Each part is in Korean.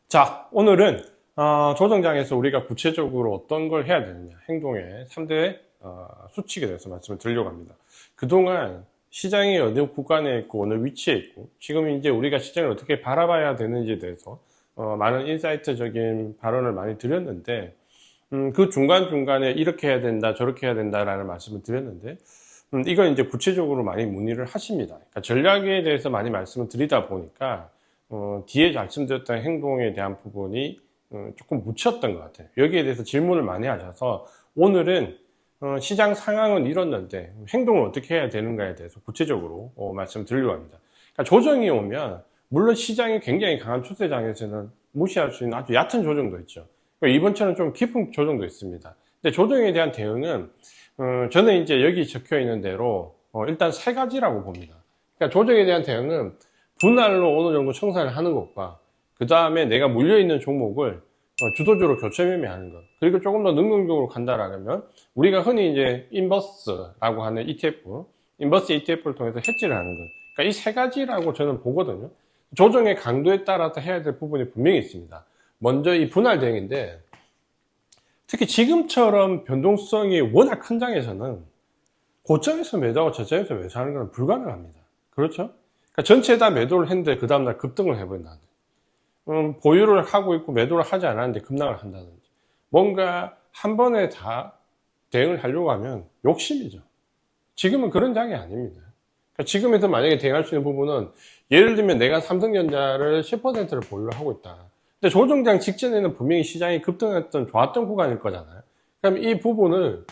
자, 오늘은 조정장에서 우리가 구체적으로 어떤 걸 해야 되느냐, 행동의 3대 수칙에 대해서 말씀을 드리려고 합니다. 그동안 시장이 어느 구간에 있고 어느 위치에 있고 지금 이제 우리가 시장을 어떻게 바라봐야 되는지에 대해서 많은 인사이트적인 발언을 많이 드렸는데, 그 중간중간에 이렇게 해야 된다 저렇게 해야 된다라는 말씀을 드렸는데, 이걸 이제 구체적으로 많이 문의를 하십니다. 그러니까 전략에 대해서 많이 말씀을 드리다 보니까 뒤에 말씀드렸던 행동에 대한 부분이 조금 묻혔던 것 같아요. 여기에 대해서 질문을 많이 하셔서 오늘은 시장 상황은 이렇는데 행동을 어떻게 해야 되는가에 대해서 구체적으로 말씀드리려고 합니다. 그러니까 조정이 오면 물론 시장이 굉장히 강한 추세장에서는 무시할 수 있는 아주 얕은 조정도 있죠. 그러니까 이번처럼 좀 깊은 조정도 있습니다. 근데 조정에 대한 대응은 저는 이제 여기 적혀 있는 대로 일단 세 가지라고 봅니다. 그러니까 조정에 대한 대응은 분할로 어느 정도 청산을 하는 것과, 그 다음에 내가 물려있는 종목을 주도주로 교체 매매하는 것, 그리고 조금 더 능동적으로 간다라면 우리가 흔히 이제 인버스라고 하는 ETF, 인버스 ETF를 통해서 해지를 하는 것. 그러니까 이 세 가지라고 저는 보거든요. 조정의 강도에 따라서 해야 될 부분이 분명히 있습니다. 먼저 이 분할 대응인데, 특히 지금처럼 변동성이 워낙 큰 장에서는 고점에서 매도하고 저점에서 매수하는 건 불가능합니다. 그렇죠? 그러니까 전체 다 매도를 했는데 그 다음날 급등을 해버린다든지, 보유를 하고 있고 매도를 하지 않았는데 급락을 한다든지, 뭔가 한 번에 다 대응을 하려고 하면 욕심이죠. 지금은 그런 장이 아닙니다. 그러니까 지금에서 만약에 대응할 수 있는 부분은, 예를 들면 내가 삼성전자를 10%를 보유를 하고 있다. 근데 조정장 직전에는 분명히 시장이 급등했던 좋았던 구간일 거잖아요. 그럼 이 부분을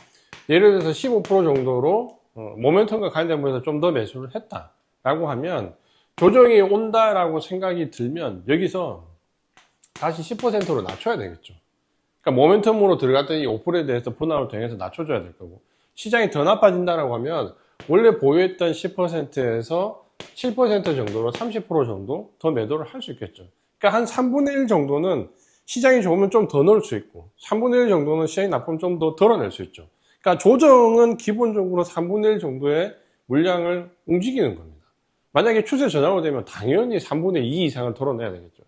예를 들어서 15% 정도로 모멘텀과 관련해서 좀 더 매수를 했다라고 하면, 조정이 온다라고 생각이 들면 여기서 다시 10%로 낮춰야 되겠죠. 그러니까 모멘텀으로 들어갔던 이 5%에 대해서 분할을 통해서 낮춰줘야 될 거고, 시장이 더 나빠진다라고 하면 원래 보유했던 10%에서 7% 정도로 30% 정도 더 매도를 할 수 있겠죠. 그러니까 한 3분의 1 정도는 시장이 좋으면 좀 더 넣을 수 있고, 3분의 1 정도는 시장이 나쁘면 좀 더 덜어낼 수 있죠. 그러니까 조정은 기본적으로 3분의 1 정도의 물량을 움직이는 겁니다. 만약에 추세 전환으로 되면 당연히 3분의 2 이상을 덜어내야 되겠죠.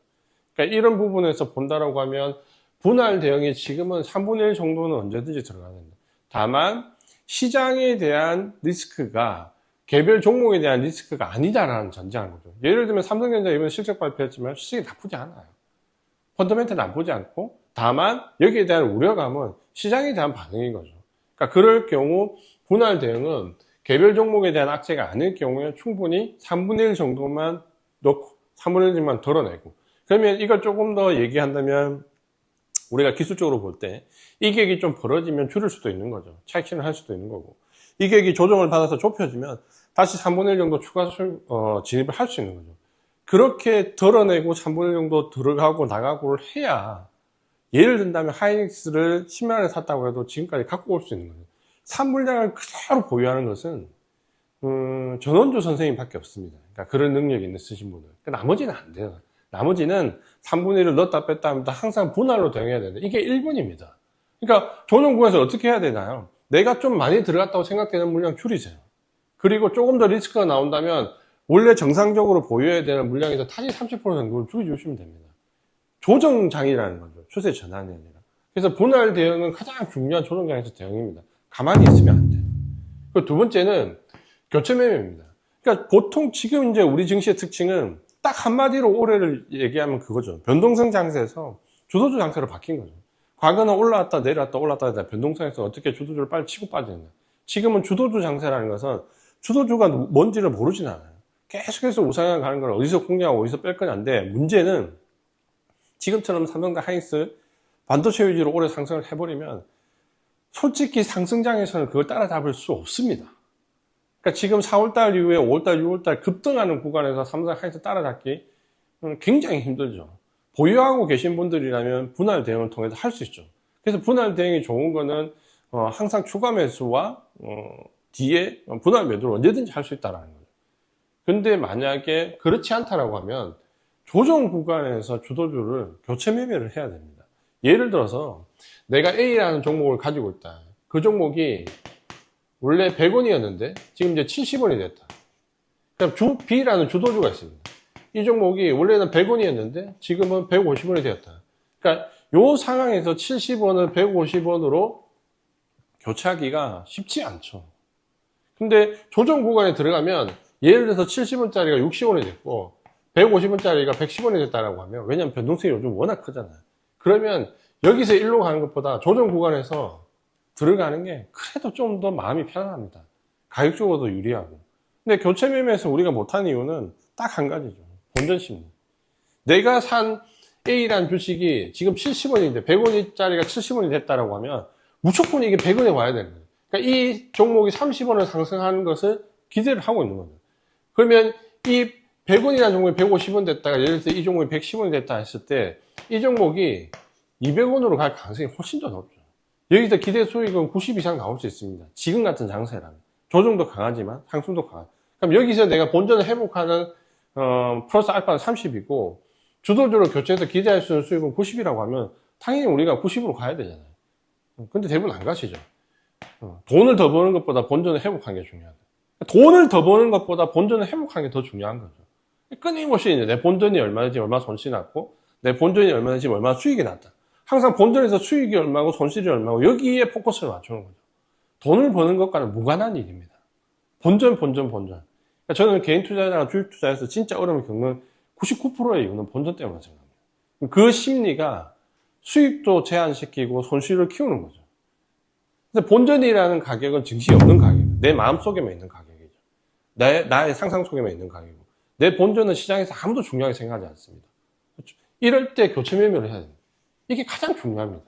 그러니까 이런 부분에서 본다라고 하면 분할 대응이 지금은 3분의 1 정도는 언제든지 들어가야 된다. 다만 시장에 대한 리스크가 개별 종목에 대한 리스크가 아니다라는 전제하는 거죠. 예를 들면 삼성전자 이번에 실적 발표했지만 실적이 나쁘지 않아요. 펀더멘털 나쁘지 않고, 다만 여기에 대한 우려감은 시장에 대한 반응인 거죠. 그러니까 그럴 경우 분할 대응은 개별 종목에 대한 악재가 아닐 경우에 충분히 3분의 1 정도만 넣고 3분의 1만 덜어내고, 그러면 이걸 조금 더 얘기한다면 우리가 기술적으로 볼 때 이 격이 좀 벌어지면 줄일 수도 있는 거죠. 차익실현을 할 수도 있는 거고, 이 격이 조정을 받아서 좁혀지면 다시 3분의 1 정도 추가 진입을 할 수 있는 거죠. 그렇게 덜어내고 3분의 1 정도 들어가고 나가고를 해야, 예를 든다면 하이닉스를 10만 원에 샀다고 해도 지금까지 갖고 올 수 있는 거죠. 산 물량을 그대로 보유하는 것은 전원주 선생님밖에 없습니다. 그러니까 그런 능력이 있으신 분들. 그러니까 나머지는 안 돼요. 나머지는 3분의 1을 넣었다 뺐다 하면 항상 분할로 대응해야 되는데 이게 1분입니다. 그러니까 조정구에서 어떻게 해야 되나요? 내가 좀 많이 들어갔다고 생각되는 물량 줄이세요. 그리고 조금 더 리스크가 나온다면 원래 정상적으로 보유해야 되는 물량에서 다시 30% 정도를 줄여주시면 됩니다. 조정장이라는 거죠. 추세 전환이 아니라. 그래서 분할 대응은 가장 중요한 조정장에서 대응입니다. 가만히 있으면 안 돼요. 그 두 번째는 교체 매매입니다. 그러니까 보통 지금 이제 우리 증시의 특징은 딱 한마디로 올해를 얘기하면 그거죠. 변동성 장세에서 주도주 장세로 바뀐 거죠. 과거는 올라왔다 내려왔다 올라왔다 내려왔다 변동성에서 어떻게 주도주를 빨리 치고 빠지느냐. 지금은 주도주 장세라는 것은 주도주가 뭔지를 모르진 않아요. 계속해서 우상향 가는 걸 어디서 공략하고 어디서 뺄 거냐인데, 문제는 지금처럼 삼성과 하이닉스 반도체 위주로 올해 상승을 해버리면 솔직히 상승장에서는 그걸 따라잡을 수 없습니다. 그러니까 지금 4월달 이후에 5월달, 6월달 급등하는 구간에서 삼성 하이닉스 따라잡기 굉장히 힘들죠. 보유하고 계신 분들이라면 분할 대응을 통해서 할 수 있죠. 그래서 분할 대응이 좋은 거는 항상 추가 매수와 뒤에 분할 매도를 언제든지 할 수 있다는 거죠. 근데 만약에 그렇지 않다라고 하면 조정 구간에서 주도주를 교체 매매를 해야 됩니다. 예를 들어서 내가 A라는 종목을 가지고 있다. 그 종목이 원래 100원이었는데 지금 이제 70원이 됐다. 그럼 B라는 주도주가 있습니다. 이 종목이 원래는 100원이었는데 지금은 150원이 되었다. 그러니까 요 상황에서 70원을 150원으로 교체하기가 쉽지 않죠. 근데 조정 구간에 들어가면 예를 들어서 70원짜리가 60원이 됐고 150원짜리가 110원이 됐다라고 하면, 왜냐면 변동성이 요즘 워낙 크잖아요. 그러면 여기서 일로 가는 것보다 조정 구간에서 들어가는 게 그래도 좀 더 마음이 편안합니다. 가격적으로도 유리하고. 근데 교체 매매에서 우리가 못하는 이유는 딱 한 가지죠. 본전 심리. 내가 산 A라는 주식이 지금 70원인데 100원짜리가 70원이 됐다라고 하면 무조건 이게 100원에 와야 되는 거예요. 그러니까 이 종목이 30원을 상승하는 것을 기대를 하고 있는 거죠. 그러면 이 100원이라는 종목이 150원 됐다가 예를 들어 이 종목이 110원이 됐다 했을 때 이 종목이 200원으로 갈 가능성이 훨씬 더 높죠. 여기서 기대 수익은 90 이상 나올 수 있습니다. 지금 같은 장세라면. 조정도 강하지만 상승도 강하죠. 그럼 여기서 내가 본전을 회복하는 플러스 알파는 30이고 주도주로 교체해서 기대할 수 있는 수익은 90이라고 하면 당연히 우리가 90으로 가야 되잖아요. 근데 대부분 안 가시죠. 돈을 더 버는 것보다 본전을 회복하는 게 중요하다. 돈을 더 버는 것보다 본전을 회복하는 게 더 중요한 거죠. 끊임없이 이제 내 본전이 얼마인지 얼마 손실이 났고 내 본전이 얼마인지 얼마 수익이 났다. 항상 본전에서 수익이 얼마고 손실이 얼마고 여기에 포커스를 맞추는 거죠. 돈을 버는 것과는 무관한 일입니다. 본전. 그러니까 저는 개인 투자자나 주식 투자에서 진짜 어려움을 겪는 99%의 이유는 본전 때문에 생각합니다. 그 심리가 수익도 제한시키고 손실을 키우는 거죠. 근데 본전이라는 가격은 증시에 없는 가격이에요. 내 마음속에만 있는 가격이죠. 나의 상상 속에만 있는 가격이고 내 본전은 시장에서 아무도 중요하게 생각하지 않습니다. 그렇죠? 이럴 때 교체 매매를 해야 됩니다. 이게 가장 중요합니다.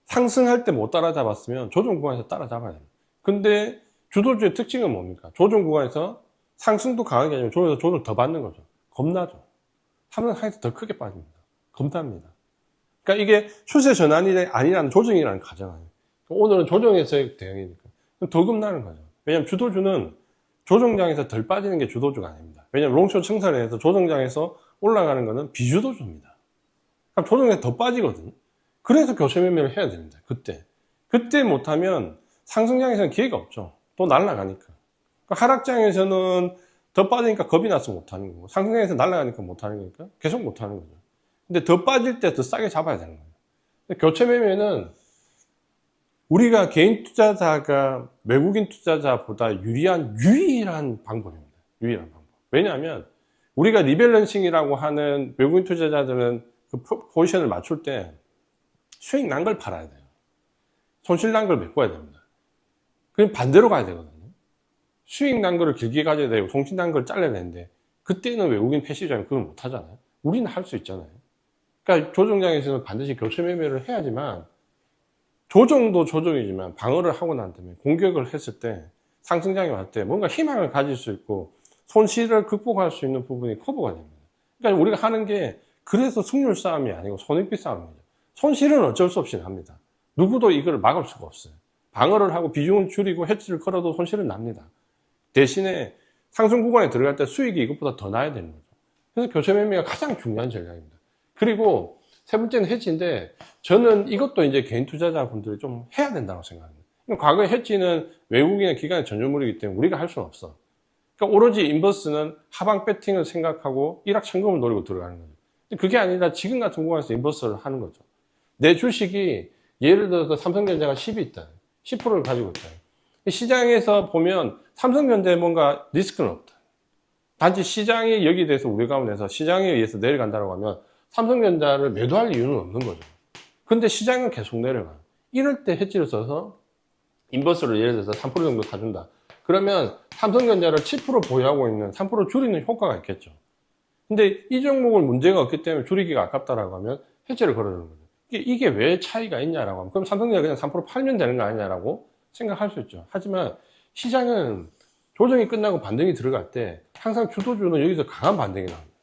상승할 때 못 따라잡았으면 조정 구간에서 따라잡아야 됩니다. 근데 주도주의 특징은 뭡니까? 조정 구간에서 상승도 강하게 아니면 조정을 더 받는 거죠. 겁나죠. 하면서 더 크게 빠집니다. 겁납니다. 그러니까 이게 추세 전환이 아니라는 조정이라는 가정이에요. 오늘은 조정에서의 대응이니까 더 겁나는 거죠. 왜냐하면 주도주는 조정장에서 덜 빠지는 게 주도주가 아닙니다. 왜냐하면 롱숏 청산을 해서 조정장에서 올라가는 거는 비주도주입니다. 그럼 조정에 더 빠지거든요. 그래서 교체 매매를 해야 됩니다. 그때 못하면 상승장에서는 기회가 없죠. 또 날아가니까. 그러니까 하락장에서는 더 빠지니까 겁이 나서 못하는 거고 상승장에서 날아가니까 못하는 거니까 계속 못하는 거죠. 근데 더 빠질 때 더 싸게 잡아야 되는 거예요. 교체 매매는 우리가 개인 투자자가 외국인 투자자보다 유일한 방법입니다. 유일한 방법. 왜냐하면 우리가 리밸런싱이라고 하는 외국인 투자자들은 그 포지션을 맞출 때 수익 난 걸 팔아야 돼요. 손실 난 걸 메꿔야 됩니다. 그럼 반대로 가야 되거든요. 수익 난 거를 길게 가져야 되고 손실 난 걸 잘라야 되는데 그때는 외국인 패시브자면 그걸 못 하잖아요. 우리는 할 수 있잖아요. 그러니까 조정장에서는 반드시 교체 매매를 해야지만 조정도 조정이지만 방어를 하고 난 다음에 공격을 했을 때 상승장이 왔을 때 뭔가 희망을 가질 수 있고 손실을 극복할 수 있는 부분이 커버가 됩니다. 그러니까 우리가 하는 게 그래서 승률 싸움이 아니고 손익비 싸움입니다. 손실은 어쩔 수 없이 납니다. 누구도 이걸 막을 수가 없어요. 방어를 하고 비중을 줄이고 해치를 걸어도 손실은 납니다. 대신에 상승 구간에 들어갈 때 수익이 이것보다 더 나야 되는 거죠. 그래서 교체 매매가 가장 중요한 전략입니다. 그리고 세 번째는 해치인데 저는 이것도 이제 개인 투자자분들이 좀 해야 된다고 생각합니다. 과거에 해치는 외국인의 기관의 전유물이기 때문에 우리가 할 수는 없어. 그러니까 오로지 인버스는 하방 배팅을 생각하고 일확천금을 노리고 들어가는 거죠. 그게 아니라 지금 같은 구간에서 인버스를 하는 거죠. 내 주식이 예를 들어서 삼성전자가 10이 있다. 10%를 가지고 있다. 시장에서 보면 삼성전자에 뭔가 리스크는 없다. 단지 시장이 여기에 대해서 우려감을 내서 시장에 의해서 내려간다고 하면 삼성전자를 매도할 이유는 없는 거죠. 근데 시장은 계속 내려가요. 이럴 때 해지를 써서 인버스를 예를 들어서 3% 정도 사준다. 그러면 삼성전자를 7% 보유하고 있는 3% 줄이는 효과가 있겠죠. 근데 이 종목은 문제가 없기 때문에 줄이기가 아깝다라고 하면 해지를 걸어주는 거죠. 이게 왜 차이가 있냐라고 하면 그럼 삼성전자 그냥 3% 팔면 되는 거 아니냐라고 생각할 수 있죠. 하지만 시장은 조정이 끝나고 반등이 들어갈 때 항상 주도주는 여기서 강한 반등이 나옵니다.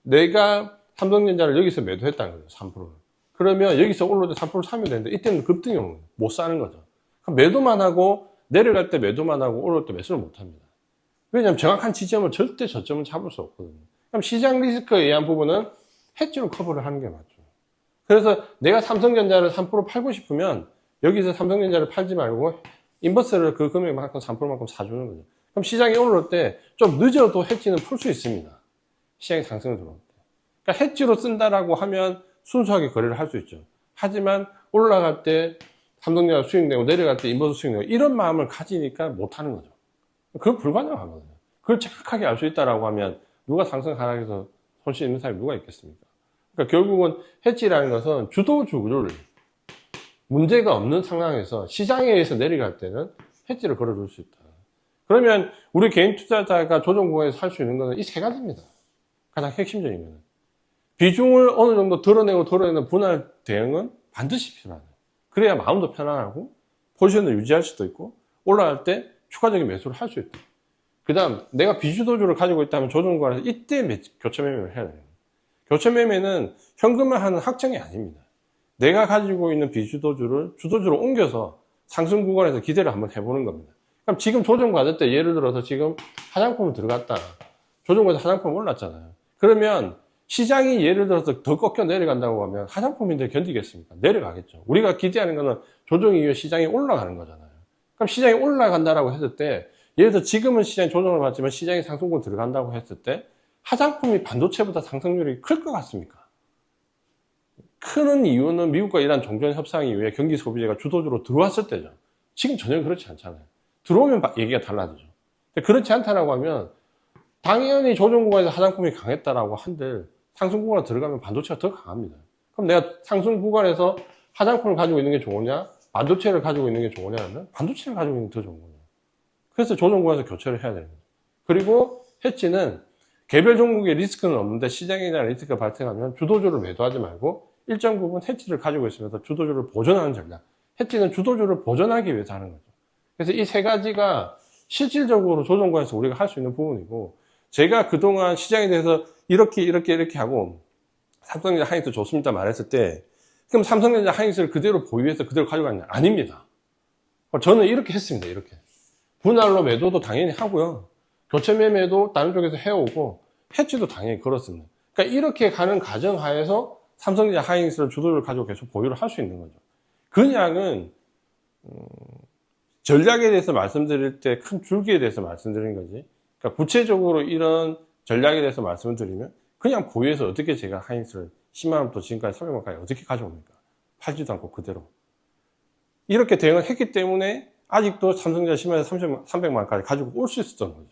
내가 삼성전자를 여기서 매도했다는 거죠. 3%를. 그러면 여기서 올라올 때 3% 사면 되는데 이때는 급등이 오는 거예요. 못 사는 거죠. 그럼 매도만 하고 내려갈 때 매도만 하고 올라올 때 매수를 못 합니다. 왜냐하면 정확한 지점을 절대 저점을 잡을 수 없거든요. 그럼 시장 리스크에 의한 부분은 해지로 커버를 하는 게 맞죠. 그래서 내가 삼성전자를 3% 팔고 싶으면 여기서 삼성전자를 팔지 말고 인버스를 그 금액만큼 3%만큼 사주는 거죠. 그럼 시장이 오를 때 좀 늦어도 해지는 풀 수 있습니다. 시장이 상승을 들어올 때. 그러니까 해지로 쓴다라고 하면 순수하게 거래를 할 수 있죠. 하지만 올라갈 때 삼성전자 수익내고 내려갈 때 인버스 수익내고 이런 마음을 가지니까 못하는 거죠. 그건 불가능하거든요. 그걸 정확하게 알 수 있다라고 하면 누가 상승 하락해서 손실 있는 사람이 누가 있겠습니까? 그러니까 결국은 해지라는 것은 주도주를 문제가 없는 상황에서 시장에 의해서 내려갈 때는 해지를 걸어줄 수 있다. 그러면 우리 개인 투자자가 조정 구간에서 할 수 있는 것은 이 세 가지입니다. 가장 핵심적인 것은. 비중을 어느 정도 드러내고 드러내는 분할 대응은 반드시 필요하다. 그래야 마음도 편안하고 포지션을 유지할 수도 있고 올라갈 때 추가적인 매수를 할 수 있다. 그 다음 내가 비주도주를 가지고 있다면 조정 구간에서 이때 교체 매매를 해야 돼요. 교체 매매는 현금을 하는 확정이 아닙니다. 내가 가지고 있는 비주도주를 주도주로 옮겨서 상승 구간에서 기대를 한번 해보는 겁니다. 그럼 지금 조정 받을 때 예를 들어서 지금 화장품을 들어갔다. 조정 받을 때 화장품 올랐잖아요. 그러면 시장이 예를 들어서 더 꺾여 내려간다고 하면 화장품인데 견디겠습니까? 내려가겠죠. 우리가 기대하는 거는 조정 이후에 시장이 올라가는 거잖아요. 그럼 시장이 올라간다라고 했을 때 예를 들어 지금은 시장이 조정을 받지만 시장이 상승권 들어간다고 했을 때 화장품이 반도체보다 상승률이 클 것 같습니까? 크는 이유는 미국과 이란 종전 협상 이후에 경기 소비재가 주도주로 들어왔을 때죠. 지금 전혀 그렇지 않잖아요. 들어오면 얘기가 달라지죠. 근데 그렇지 않다라고 하면 당연히 조정 구간에서 화장품이 강했다라고 한들 상승 구간에 들어가면 반도체가 더 강합니다. 그럼 내가 상승 구간에서 화장품을 가지고 있는 게 좋으냐, 반도체를 가지고 있는 게 좋으냐는 반도체를 가지고 있는 게 더 좋은 거예요. 그래서 조정 구간에서 교체를 해야 되는 거죠. 그리고 해지는 개별 종목의 리스크는 없는데 시장에 대한 리스크가 발생하면 주도주를 매도하지 말고 일정 부분 해지를 가지고 있으면서 주도주를 보존하는 전략. 해지는 주도주를 보존하기 위해서 하는 거죠. 그래서 이 세 가지가 실질적으로 조정 구간에서 우리가 할 수 있는 부분이고, 제가 그동안 시장에 대해서 이렇게 하고 삼성전자 하이닉스 좋습니다 말했을 때 그럼 삼성전자 하이닉스를 그대로 보유해서 그대로 가져가냐? 아닙니다. 저는 이렇게 했습니다. 이렇게 분할로 매도도 당연히 하고요, 교체 매매도 다른 쪽에서 해오고 해지도 당연히 걸었습니다. 그러니까 이렇게 가는 과정 하에서 삼성전자 하이닉스를 주도를 가지고 계속 보유를 할 수 있는 거죠. 그냥은 전략에 대해서 말씀드릴 때 큰 줄기에 대해서 말씀드린 거지, 그러니까 구체적으로 이런 전략에 대해서 말씀을 드리면 그냥 보유해서 어떻게 제가 하이닉스를 10만원부터 지금까지 300만원까지 어떻게 가져옵니까? 팔지도 않고 그대로 이렇게 대응을 했기 때문에 아직도 삼성전자 10만원에서 300만원까지 가지고 올 수 있었던 거죠.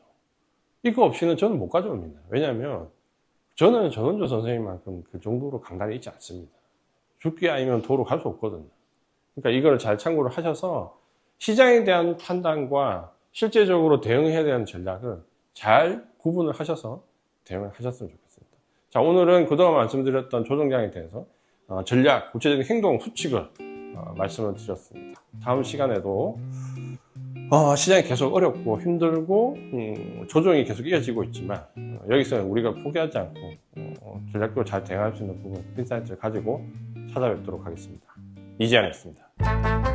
이거 없이는 저는 못 가져옵니다. 왜냐하면 저는 전원조 선생님만큼 그 정도로 강단이 있지 않습니다. 죽기 아니면 도로 갈 수 없거든요. 그러니까 이걸 잘 참고를 하셔서 시장에 대한 판단과 실제적으로 대응해야 되는 전략을 잘 구분을 하셔서 대응을 하셨으면 좋겠습니다. 자, 오늘은 그동안 말씀드렸던 조정장에 대해서 전략, 구체적인 행동, 수칙을 말씀을 드렸습니다. 다음 시간에도 시장이 계속 어렵고 힘들고 조정이 계속 이어지고 있지만 여기서는 우리가 포기하지 않고 전략적으로 잘 대응할 수 있는 부분, 인사이트를 가지고 찾아뵙도록 하겠습니다. 이지안이었습니다.